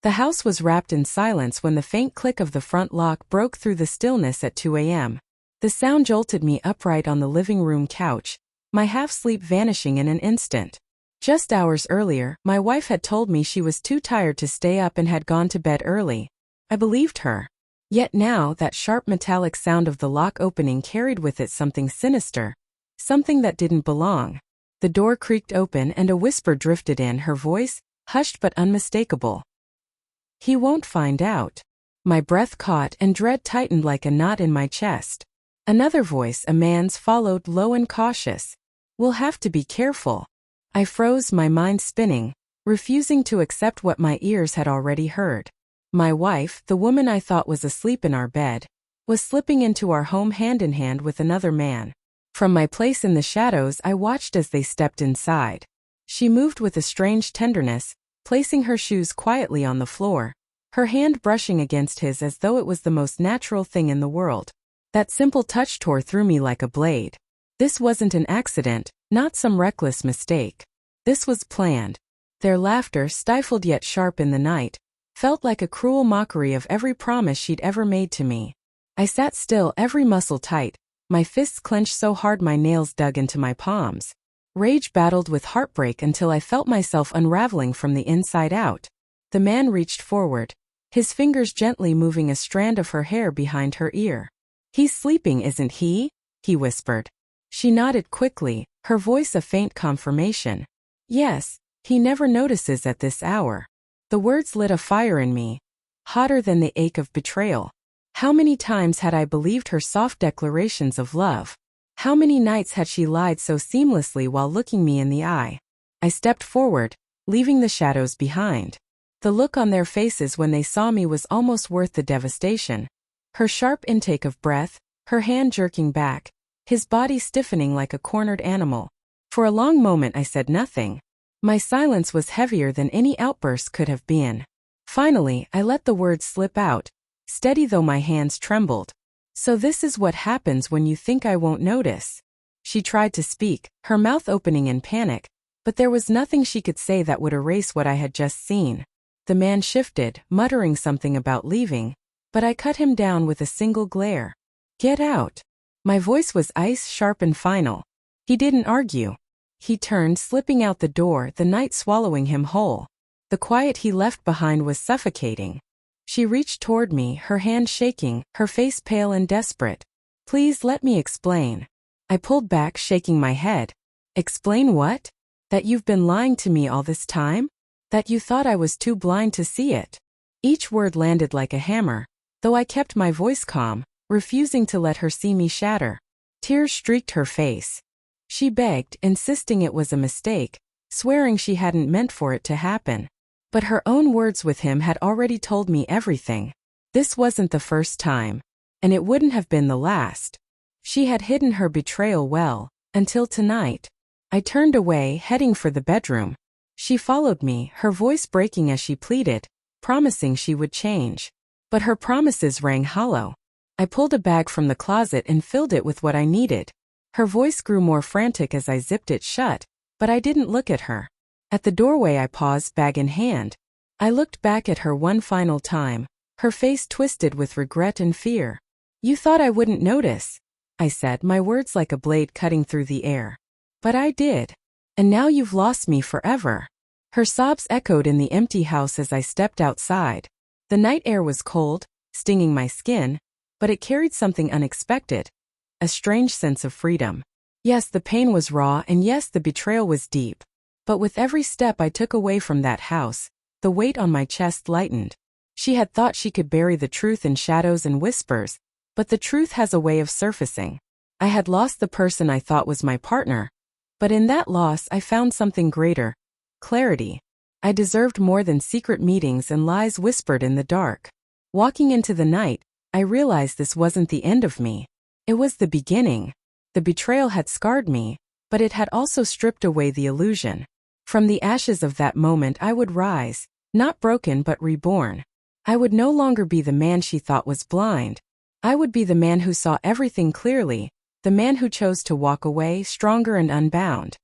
The house was wrapped in silence when the faint click of the front lock broke through the stillness at 2 a.m. The sound jolted me upright on the living room couch, my half-sleep vanishing in an instant. Just hours earlier, my wife had told me she was too tired to stay up and had gone to bed early. I believed her. Yet now, that sharp metallic sound of the lock opening carried with it something sinister, something that didn't belong. The door creaked open and a whisper drifted in, her voice, hushed but unmistakable. "He won't find out." My breath caught and dread tightened like a knot in my chest. Another voice, a man's, followed, low and cautious. "We'll have to be careful." I froze, my mind spinning, refusing to accept what my ears had already heard. My wife, the woman I thought was asleep in our bed, was slipping into our home hand in hand with another man. From my place in the shadows, I watched as they stepped inside. She moved with a strange tenderness, placing her shoes quietly on the floor, her hand brushing against his as though it was the most natural thing in the world. That simple touch tore through me like a blade. This wasn't an accident, not some reckless mistake. This was planned. Their laughter, stifled yet sharp in the night, felt like a cruel mockery of every promise she'd ever made to me. I sat still, every muscle tight, my fists clenched so hard my nails dug into my palms. Rage battled with heartbreak until I felt myself unraveling from the inside out. The man reached forward, his fingers gently moving a strand of her hair behind her ear. "He's sleeping, isn't he?" he whispered. She nodded quickly, her voice a faint confirmation. "Yes, he never notices at this hour." The words lit a fire in me, hotter than the ache of betrayal. How many times had I believed her soft declarations of love? How many nights had she lied so seamlessly while looking me in the eye? I stepped forward, leaving the shadows behind. The look on their faces when they saw me was almost worth the devastation. Her sharp intake of breath, her hand jerking back, his body stiffening like a cornered animal. For a long moment I said nothing. My silence was heavier than any outburst could have been. Finally, I let the words slip out, steady though my hands trembled. "So this is what happens when you think I won't notice." She tried to speak, her mouth opening in panic, but there was nothing she could say that would erase what I had just seen. The man shifted, muttering something about leaving, but I cut him down with a single glare. "Get out." My voice was ice sharp and final. He didn't argue. He turned, slipping out the door, the night swallowing him whole. The quiet he left behind was suffocating. She reached toward me, her hand shaking, her face pale and desperate. "Please let me explain." I pulled back, shaking my head. "Explain what? That you've been lying to me all this time? That you thought I was too blind to see it?" Each word landed like a hammer, though I kept my voice calm, refusing to let her see me shatter. Tears streaked her face. She begged, insisting it was a mistake, swearing she hadn't meant for it to happen. But her own words with him had already told me everything. This wasn't the first time, and it wouldn't have been the last. She had hidden her betrayal well, until tonight. I turned away, heading for the bedroom. She followed me, her voice breaking as she pleaded, promising she would change. But her promises rang hollow. I pulled a bag from the closet and filled it with what I needed. Her voice grew more frantic as I zipped it shut, but I didn't look at her. At the doorway I paused, bag in hand. I looked back at her one final time, her face twisted with regret and fear. "You thought I wouldn't notice," I said, my words like a blade cutting through the air. "But I did. And now you've lost me forever." Her sobs echoed in the empty house as I stepped outside. The night air was cold, stinging my skin, but it carried something unexpected. A strange sense of freedom. Yes, the pain was raw, and yes, the betrayal was deep. But with every step I took away from that house, the weight on my chest lightened. She had thought she could bury the truth in shadows and whispers, but the truth has a way of surfacing. I had lost the person I thought was my partner, but in that loss I found something greater: clarity. I deserved more than secret meetings and lies whispered in the dark. Walking into the night, I realized this wasn't the end of me. It was the beginning. The betrayal had scarred me, but it had also stripped away the illusion. From the ashes of that moment I would rise, not broken but reborn. I would no longer be the man she thought was blind. I would be the man who saw everything clearly, the man who chose to walk away stronger and unbound.